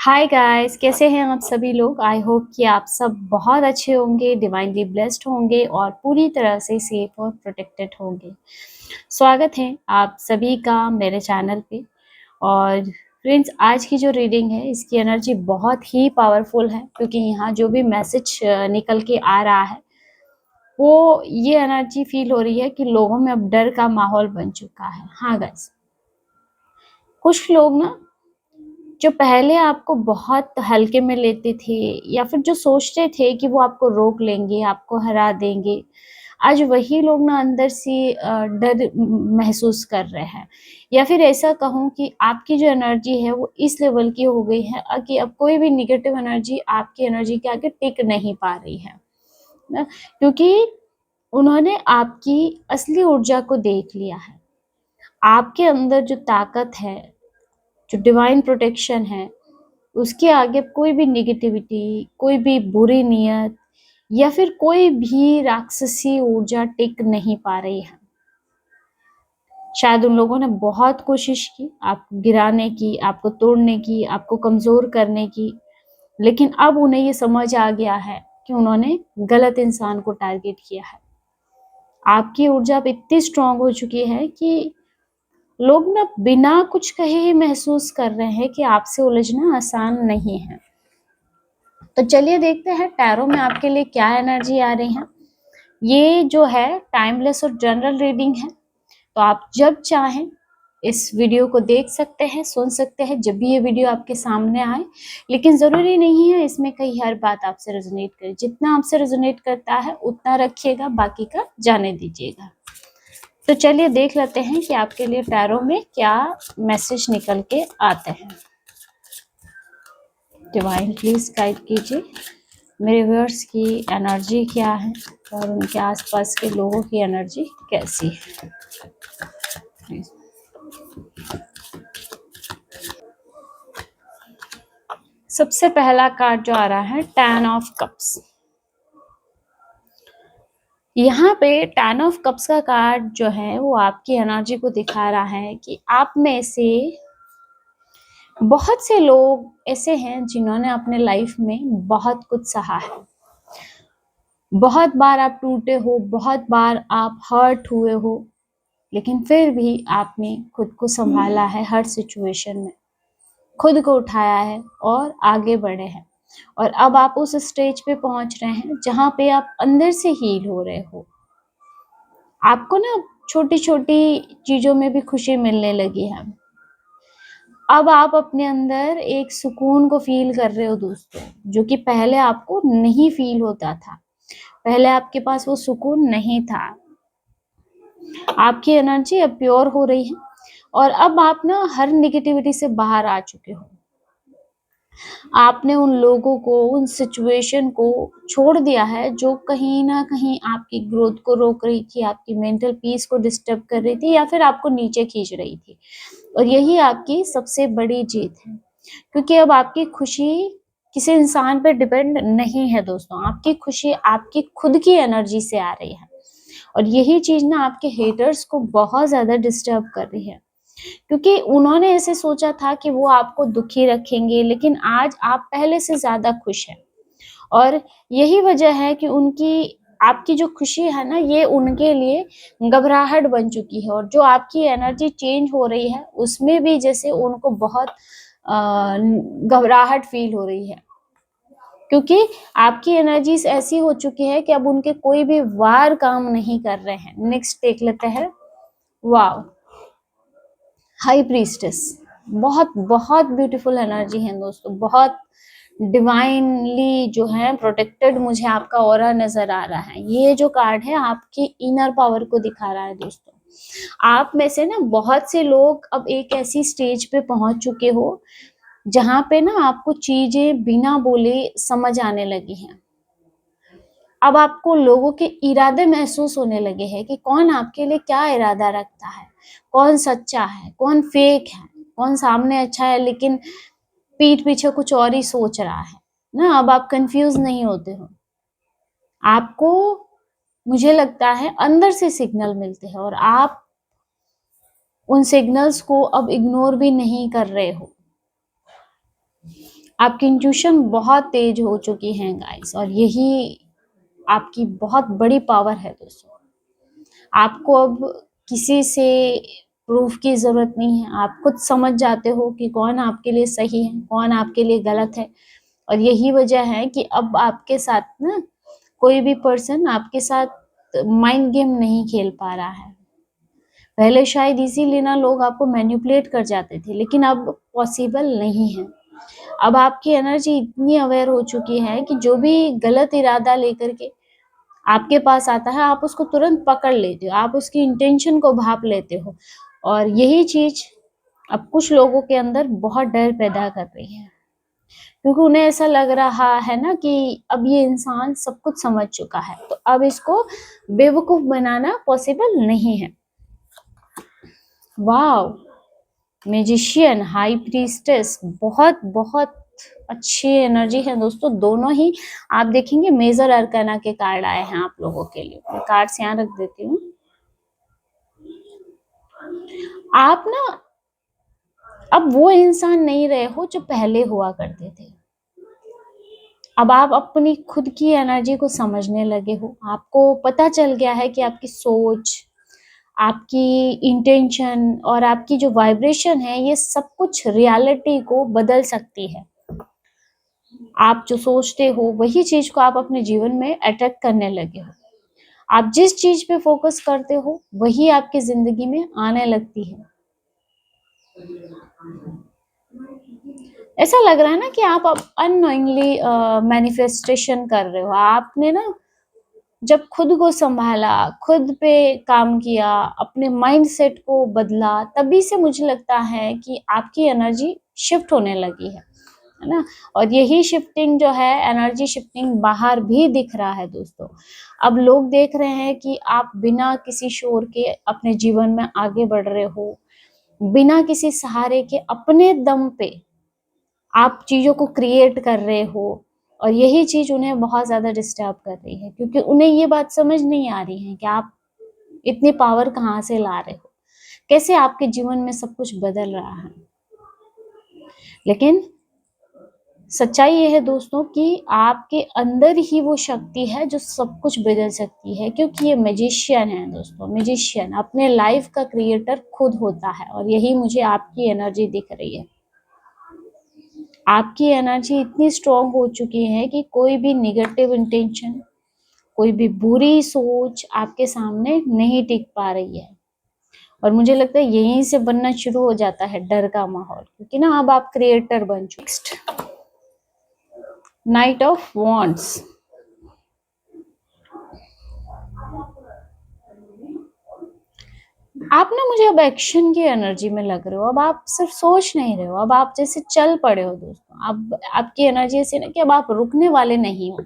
Hi guys, कैसे हैं आप सभी लोग। आई होप कि आप सब बहुत अच्छे होंगे, डिवाइनली ब्लेस्ड होंगे और पूरी तरह से सेफ और प्रोटेक्टेड होंगे। स्वागत है आप सभी का मेरे चैनल पे। और फ्रेंड्स, आज की जो रीडिंग है इसकी एनर्जी बहुत ही पावरफुल है, क्योंकि यहाँ जो भी मैसेज निकल के आ रहा है वो ये एनर्जी फील हो रही है कि लोगों में अब डर का माहौल बन चुका है। हाँ गाइस, कुछ लोग ना जो पहले आपको बहुत हल्के में लेते थे या फिर जो सोचते थे कि वो आपको रोक लेंगे, आपको हरा देंगे, आज वही लोग ना अंदर से डर महसूस कर रहे हैं। या फिर ऐसा कहूँ कि आपकी जो एनर्जी है वो इस लेवल की हो गई है कि अब कोई भी नेगेटिव एनर्जी आपकी एनर्जी के आगे टिक नहीं पा रही है ना, क्योंकि उन्होंने आपकी असली ऊर्जा को देख लिया है। आपके अंदर जो ताकत है, जो डिवाइन प्रोटेक्शन है, उसके आगे कोई भी नेगेटिविटी, कोई भी बुरी नीयत या फिर कोई भी राक्षसी ऊर्जा टिक नहीं पा रही है। शायद उन लोगों ने बहुत कोशिश की आपको गिराने की, आपको तोड़ने की, आपको कमजोर करने की, लेकिन अब उन्हें ये समझ आ गया है कि उन्होंने गलत इंसान को टारगेट किया है। आपकी ऊर्जा अब इतनी स्ट्रांग हो चुकी है कि लोग ना बिना कुछ कहे ही महसूस कर रहे हैं कि आपसे उलझना आसान नहीं है। तो चलिए देखते हैं टैरो में आपके लिए क्या एनर्जी आ रही है। ये जो है टाइमलेस और जनरल रीडिंग है, तो आप जब चाहें इस वीडियो को देख सकते हैं, सुन सकते हैं जब भी ये वीडियो आपके सामने आए। लेकिन ज़रूरी नहीं है इसमें कहीं हर बात आपसे रेजोनेट करे। जितना आपसे रेजोनेट करता है उतना रखिएगा, बाकी का जाने दीजिएगा। तो चलिए देख लेते हैं कि आपके लिए टैरो में क्या मैसेज निकल के आते हैं। डिवाइन प्लीज गाइड कीजिए मेरे व्यूअर्स की एनर्जी क्या है और उनके आसपास के लोगों की एनर्जी कैसी है। सबसे पहला कार्ड जो आ रहा है, 10 ऑफ कप्स। यहाँ पे 10 ऑफ कप्स का कार्ड जो है वो आपकी एनर्जी को दिखा रहा है कि आप में से बहुत से लोग ऐसे हैं जिन्होंने अपने लाइफ में बहुत कुछ सहा है। बहुत बार आप टूटे हो, बहुत बार आप हर्ट हुए हो, लेकिन फिर भी आपने खुद को संभाला है। हर सिचुएशन में खुद को उठाया है और आगे बढ़े हैं। और अब आप उस स्टेज पे पहुंच रहे हैं जहां पे आप अंदर से हील हो रहे हो। आपको ना छोटी छोटी चीजों में भी खुशी मिलने लगी है। अब आप अपने अंदर एक सुकून को फील कर रहे हो दोस्तों, जो कि पहले आपको नहीं फील होता था। पहले आपके पास वो सुकून नहीं था। आपकी एनर्जी अब प्योर हो रही है और अब आप ना हर निगेटिविटी से बाहर आ चुके हो। आपने उन लोगों को, उन सिचुएशन को छोड़ दिया है जो कहीं ना कहीं आपकी ग्रोथ को रोक रही थी, आपकी मेंटल पीस को डिस्टर्ब कर रही थी या फिर आपको नीचे खींच रही थी। और यही आपकी सबसे बड़ी जीत है, क्योंकि अब आपकी खुशी किसी इंसान पे डिपेंड नहीं है दोस्तों। आपकी खुशी आपकी खुद की एनर्जी से आ रही है। और यही चीज ना आपके हेटर्स को बहुत ज्यादा डिस्टर्ब कर रही है, क्योंकि उन्होंने ऐसे सोचा था कि वो आपको दुखी रखेंगे, लेकिन आज आप पहले से ज्यादा खुश हैं। और यही वजह है कि उनकी आपकी जो खुशी है ना, ये उनके लिए घबराहट बन चुकी है। और जो आपकी एनर्जी चेंज हो रही है उसमें भी जैसे उनको बहुत घबराहट फील हो रही है, क्योंकि आपकी एनर्जीज ऐसी हो चुकी है कि अब उनके कोई भी वार काम नहीं कर रहे हैं। नेक्स्ट देख लेते हैं। वाव, हाई प्रीस्टेस। बहुत बहुत ब्यूटीफुल एनर्जी है दोस्तों, बहुत डिवाइनली जो है प्रोटेक्टेड मुझे आपका ऑरा नजर आ रहा है। ये जो कार्ड है आपकी इनर पावर को दिखा रहा है दोस्तों। आप में से ना बहुत से लोग अब एक ऐसी स्टेज पे पहुंच चुके हो जहां पे ना आपको चीजें बिना बोले समझ आने लगी हैं। अब आपको लोगों के इरादे महसूस होने लगे हैं कि कौन आपके लिए क्या इरादा रखता है, कौन सच्चा है, कौन फेक है, कौन सामने अच्छा है लेकिन पीठ पीछे कुछ और ही सोच रहा है ना। अब आप कंफ्यूज नहीं होते हो। आपको, मुझे लगता है, अंदर से सिग्नल मिलते हैं और आप उन सिग्नल्स को अब इग्नोर भी नहीं कर रहे हो। आपकी इंट्यूशन बहुत तेज हो चुकी है गाइस, और यही आपकी बहुत बड़ी पावर है दोस्तों। आपको अब किसी से प्रूफ की जरूरत नहीं है, आप खुद समझ जाते हो कि कौन आपके लिए सही है, कौन आपके लिए गलत है। और यही वजह है कि अब आपके साथ ना कोई भी पर्सन आपके साथ माइंड गेम नहीं खेल पा रहा है। पहले शायद इसीलिए ना लोग आपको मैनिपुलेट कर जाते थे, लेकिन अब पॉसिबल नहीं है। अब आपकी एनर्जी इतनी अवेयर हो चुकी है कि जो भी गलत इरादा लेकर के आपके पास आता है, आप उसको तुरंत पकड़ लेते हो, आप उसकी इंटेंशन को भाप लेते हो। और यही चीज अब कुछ लोगों के अंदर बहुत डर पैदा कर रही है, क्योंकि उन्हें ऐसा लग रहा है ना कि अब ये इंसान सब कुछ समझ चुका है, तो अब इसको बेवकूफ बनाना पॉसिबल नहीं है। वाव, मैजिशियन, हाई प्रीस्टेस, बहुत बहुत अच्छी एनर्जी है दोस्तों। दोनों ही आप देखेंगे मेजर अरकाना के कार्ड आए हैं आप लोगों के लिए। मैं कार्ड्स यहाँ रख देती हूँ। आप ना अब वो इंसान नहीं रहे हो जो पहले हुआ करते थे। अब आप अपनी खुद की एनर्जी को समझने लगे हो। आपको पता चल गया है कि आपकी सोच, आपकी इंटेंशन और आपकी जो वाइब्रेशन है, ये सब कुछ रियलिटी को बदल सकती है। आप जो सोचते हो वही चीज को आप अपने जीवन में अट्रैक्ट करने लगे हो। आप जिस चीज पे फोकस करते हो वही आपकी जिंदगी में आने लगती है। ऐसा लग रहा है ना कि आप अननोइंगली मैनिफेस्टेशन कर रहे हो। आपने ना जब खुद को संभाला, खुद पे काम किया, अपने माइंड सेट को बदला, तभी से मुझे लगता है कि आपकी एनर्जी शिफ्ट होने लगी है ना। और यही शिफ्टिंग जो है, एनर्जी शिफ्टिंग बाहर भी दिख रहा है दोस्तों। अब लोग देख रहे हैं कि आप बिना किसी शोर के अपने जीवन में आगे बढ़ रहे हो, बिना किसी सहारे के अपने दम पे आप चीजों को क्रिएट कर रहे हो। और यही चीज उन्हें बहुत ज्यादा डिस्टर्ब कर रही है, क्योंकि उन्हें ये बात समझ नहीं आ रही है कि आप इतनी पावर कहाँ से ला रहे हो, कैसे आपके जीवन में सब कुछ बदल रहा है। लेकिन सच्चाई ये है दोस्तों कि आपके अंदर ही वो शक्ति है जो सब कुछ बदल सकती है, क्योंकि ये मैजिशियन है दोस्तों। मैजिशियन अपने लाइफ का क्रिएटर खुद होता है, और यही मुझे आपकी एनर्जी दिख रही है। आपकी एनर्जी इतनी स्ट्रांग हो चुकी है कि कोई भी निगेटिव इंटेंशन, कोई भी बुरी सोच आपके सामने नहीं टिक पा रही है। और मुझे लगता है यहीं से बनना शुरू हो जाता है डर का माहौल, क्योंकि ना अब आप क्रिएटर बन चुके। Next, night of wands. आप ना मुझे अब एक्शन की एनर्जी में लग रहे हो। अब आप सिर्फ सोच नहीं रहे हो, अब आप जैसे चल पड़े हो दोस्तों। अब आपकी एनर्जी ऐसी ना कि अब आप रुकने वाले नहीं हो।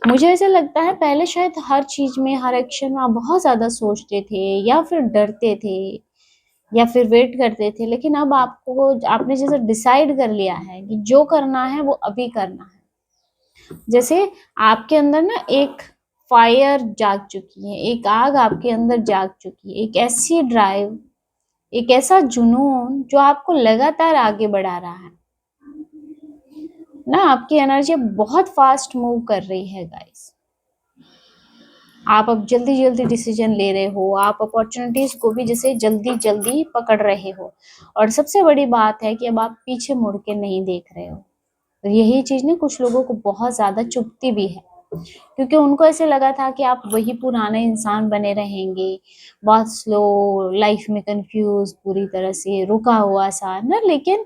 मुझे ऐसा लगता है पहले शायद हर चीज में, हर एक्शन में आप बहुत ज्यादा सोचते थे, या फिर डरते थे, या फिर वेट करते थे। लेकिन अब आपने जैसे डिसाइड कर लिया है कि जो करना है वो अभी करना है। जैसे आपके अंदर ना एक फायर जाग चुकी है, एक आग आपके अंदर जाग चुकी है, एक ऐसी ड्राइव, एक ऐसा जुनून जो आपको लगातार आगे बढ़ा रहा है ना। आपकी एनर्जी बहुत फास्ट मूव कर रही है गाइस। आप अब जल्दी जल्दी डिसीजन ले रहे हो, आप अपॉर्चुनिटीज को भी जैसे जल्दी जल्दी पकड़ रहे हो। और सबसे बड़ी बात है कि अब आप पीछे मुड़ के नहीं देख रहे हो। और यही चीज ना कुछ लोगों को बहुत ज्यादा चुभती भी है, क्योंकि उनको ऐसे लगा था कि आप वही पुराने इंसान बने रहेंगे, बहुत स्लो लाइफ में, कंफ्यूज, पूरी तरह से रुका हुआ सा ना। लेकिन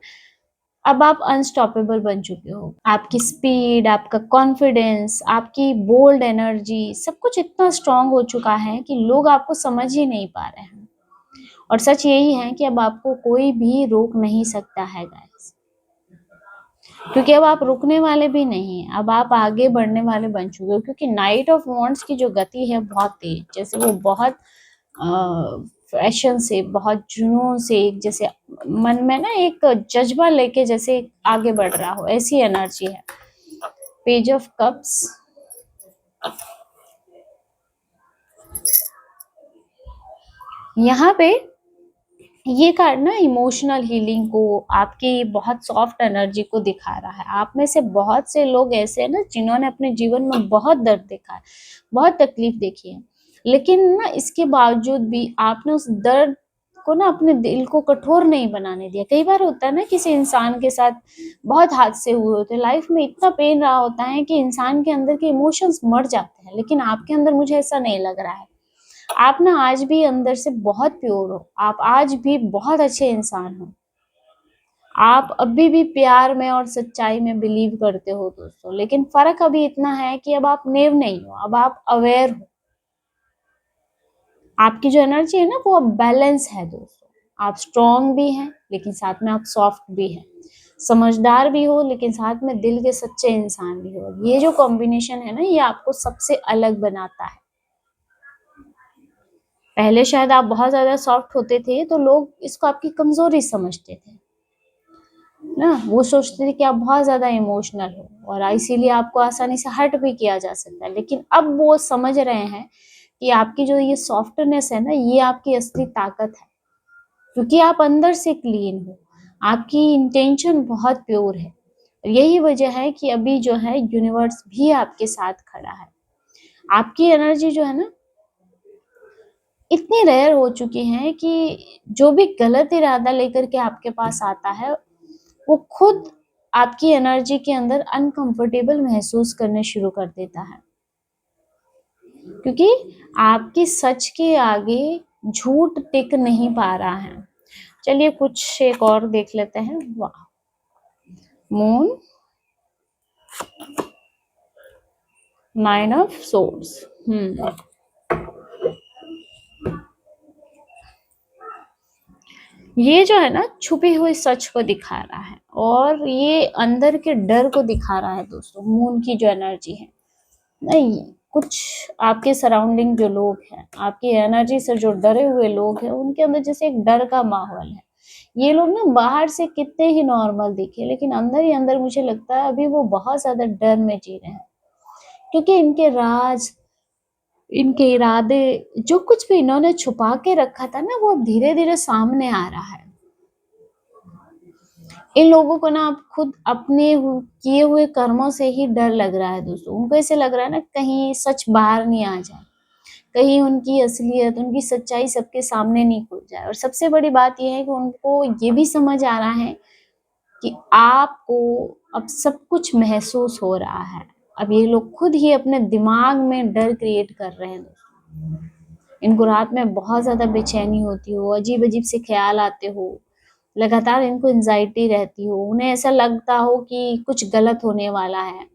अब आप अनस्टॉपेबल बन चुके हो। आपकी स्पीड, आपका कॉन्फिडेंस, आपकी बोल्ड एनर्जी, सब कुछ इतना स्ट्रांग हो चुका है कि लोग आपको समझ ही नहीं पा रहे हैं। और सच यही है कि अब आपको कोई भी रोक नहीं सकता है गाइस, क्योंकि अब आप रुकने वाले भी नहीं, अब आप आगे बढ़ने वाले बन चुके हो। क्योंकि नाइट ऑफ वॉन्ड्स की जो गति है बहुत तेज, जैसे वो बहुत फैशन से, बहुत जुनून से, एक जैसे मन में ना एक जज्बा लेके जैसे आगे बढ़ रहा हो, ऐसी एनर्जी है। पेज ऑफ कप्स, यहाँ पे ये कार्ड ना इमोशनल हीलिंग को, आपकी बहुत सॉफ्ट एनर्जी को दिखा रहा है। आप में से बहुत से लोग ऐसे हैं ना जिन्होंने अपने जीवन में बहुत दर्द देखा है, बहुत तकलीफ देखी है, लेकिन ना इसके बावजूद भी आपने उस दर्द को ना अपने दिल को कठोर नहीं बनाने दिया। कई बार होता है ना किसी इंसान के साथ बहुत हादसे हुए होते हैं, लाइफ में इतना पेन रहा होता है कि इंसान के अंदर के इमोशंस मर जाते हैं, लेकिन आपके अंदर मुझे ऐसा नहीं लग रहा है। आप ना आज भी अंदर से बहुत प्योर हो, आप आज भी बहुत अच्छे इंसान हो। आप अभी भी प्यार में और सच्चाई में बिलीव करते हो दोस्तों, लेकिन फर्क अभी इतना है कि अब आप नेव नहीं हो, अब आप अवेयर हो। आपकी जो एनर्जी है ना वो अब बैलेंस है दोस्तों। आप स्ट्रॉन्ग भी हैं लेकिन साथ में आप सॉफ्ट भी हैं, समझदार भी हो लेकिन साथ में दिल के सच्चे इंसान भी हो। ये जो कॉम्बिनेशन है ना ये आपको सबसे अलग बनाता है। पहले शायद आप बहुत ज्यादा सॉफ्ट होते थे तो लोग इसको आपकी कमजोरी समझते थे ना, वो सोचते थे कि आप बहुत ज्यादा इमोशनल हो और इसीलिए आपको आसानी से हर्ट भी किया जा सकता है। लेकिन अब वो समझ रहे हैं कि आपकी जो ये सॉफ्टनेस है ना ये आपकी असली ताकत है, क्योंकि आप अंदर से क्लीन हो, आपकी इंटेंशन बहुत प्योर है। यही वजह है कि अभी जो है यूनिवर्स भी आपके साथ खड़ा है। आपकी एनर्जी जो है ना इतनी रेयर हो चुकी है कि जो भी गलत इरादा लेकर के आपके पास आता है वो खुद आपकी एनर्जी के अंदर अनकंफर्टेबल महसूस करने शुरू कर देता है, क्योंकि आपकी सच के आगे झूठ टिक नहीं पा रहा है। चलिए कुछ एक और देख लेते हैं। वाह, मून, नाइन ऑफ सोर्ड्स। ये जो है ना छुपी हुई सच को दिखा रहा है और ये अंदर के डर को दिखा रहा है दोस्तों। मून की जो एनर्जी है नहीं, कुछ आपके सराउंडिंग जो लोग हैं, आपकी एनर्जी से जो डरे हुए लोग हैं, उनके अंदर जैसे एक डर का माहौल है। ये लोग ना बाहर से कितने ही नॉर्मल दिखे लेकिन अंदर ही अंदर मुझे लगता है अभी वो बहुत ज्यादा डर में जी रहे हैं, क्योंकि इनके राज, इनके इरादे, जो कुछ भी इन्होंने छुपा के रखा था ना वो अब धीरे धीरे सामने आ रहा है। इन लोगों को ना अब खुद अपने किए हुए कर्मों से ही डर लग रहा है दोस्तों। उनको ऐसे लग रहा है ना कहीं सच बाहर नहीं आ जाए, कहीं उनकी असलियत, उनकी सच्चाई सबके सामने नहीं खुल जाए। और सबसे बड़ी बात यह है कि उनको ये भी समझ आ रहा है कि आपको अब सब कुछ महसूस हो रहा है। अब ये लोग खुद ही अपने दिमाग में डर क्रिएट कर रहे हैं दोस्तों। इनको रात में बहुत ज्यादा बेचैनी होती हो, अजीब अजीब से ख्याल आते हो, लगातार इनको एंजाइटी रहती हो, उन्हें ऐसा लगता हो कि कुछ गलत होने वाला है।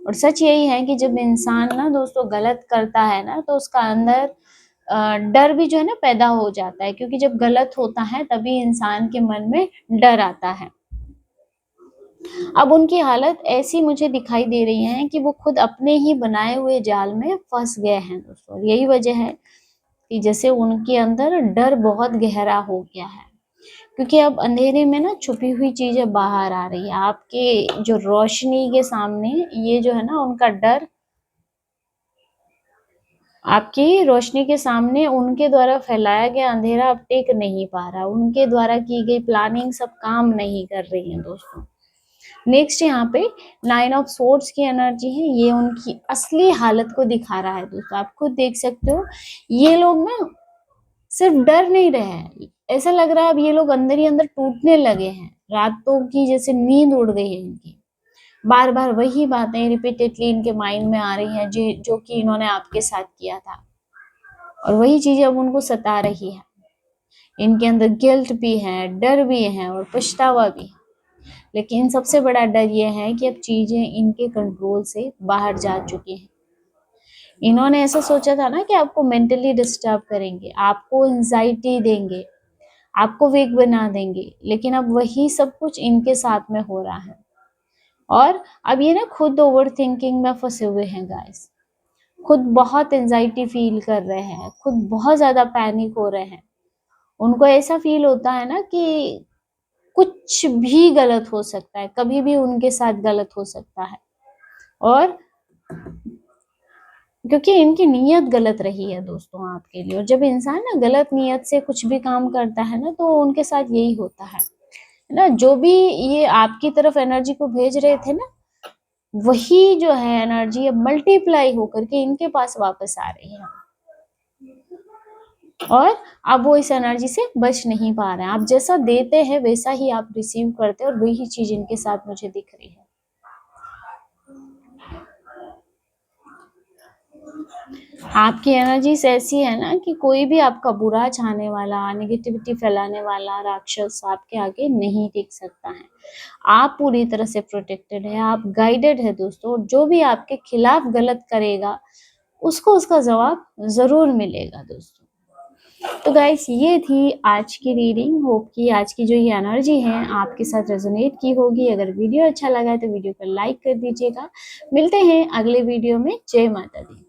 और सच यही है कि जब इंसान ना दोस्तों गलत करता है ना तो उसका अंदर डर भी जो है ना पैदा हो जाता है, क्योंकि जब गलत होता है तभी इंसान के मन में डर आता है। अब उनकी हालत ऐसी मुझे दिखाई दे रही है कि वो खुद अपने ही बनाए हुए जाल में फंस गए हैं दोस्तों। यही वजह है कि जैसे उनके अंदर डर बहुत गहरा हो गया है, क्योंकि अब अंधेरे में ना छुपी हुई चीजें बाहर आ रही है। आपके जो रोशनी के सामने ये जो है ना उनका डर, आपकी रोशनी के सामने उनके द्वारा फैलाया गया अंधेरा अब टिक नहीं पा रहा। उनके द्वारा की गई प्लानिंग सब काम नहीं कर रही है दोस्तों। नेक्स्ट यहाँ पे नाइन ऑफ सोर्ड्स की एनर्जी है, ये उनकी असली हालत को दिखा रहा है दोस्तों। आप खुद देख सकते हो ये लोग ना सिर्फ डर नहीं रहे हैं, ऐसा लग रहा है अब ये लोग अंदर ही अंदर टूटने लगे हैं। रातों की जैसे नींद उड़ गई है इनकी, बार बार वही बातें रिपीटेडली इनके माइंड में आ रही हैं जो कि इन्होंने आपके साथ किया था, और वही चीजें अब उनको सता रही है। इनके अंदर गिल्ट भी है, डर भी है और पछतावा भी है। लेकिन सबसे बड़ा डर ये है कि अब चीजें इनके कंट्रोल से बाहर जा चुकी हैं। इन्होंने ऐसा सोचा था ना कि आपको मेंटली डिस्टर्ब करेंगे, आपको एंजाइटी देंगे, आपको वीक बना देंगे, लेकिन अब वही सब कुछ इनके साथ में हो रहा है। और अब ये ना खुद ओवर थिंकिंग में फंसे हुए हैं गाइस, खुद बहुत एंजाइटी फील कर रहे हैं, खुद बहुत ज्यादा पैनिक हो रहे हैं। उनको ऐसा फील होता है ना कि कुछ भी गलत हो सकता है, कभी भी उनके साथ गलत हो सकता है। और क्योंकि इनकी नीयत गलत रही है दोस्तों आपके लिए। और जब इंसान ना गलत नीयत से कुछ भी काम करता है ना, तो उनके साथ यही होता है ना। जो भी ये आपकी तरफ एनर्जी को भेज रहे थे ना, वही जो है एनर्जी अब मल्टीप्लाई होकर के इनके पास वापस आ रही है, और अब वो इस एनर्जी से बच नहीं पा रहे हैं। आप जैसा देते हैं वैसा ही आप रिसीव करते हैं, और वही चीज इनके साथ मुझे दिख रही है। आपकी एनर्जीज ऐसी है ना कि कोई भी आपका बुरा चाहने वाला, नेगेटिविटी फैलाने वाला राक्षस आपके आगे नहीं टिक सकता है। आप पूरी तरह से प्रोटेक्टेड है, आप गाइडेड है दोस्तों। जो भी आपके खिलाफ गलत करेगा उसको उसका जवाब जरूर मिलेगा दोस्तों। तो गाइस, ये थी आज की रीडिंग। होप कि आज की जो ये एनर्जी है आपके साथ रेजोनेट की होगी। अगर वीडियो अच्छा लगा है तो वीडियो को लाइक कर दीजिएगा। मिलते हैं अगले वीडियो में। जय माता दी।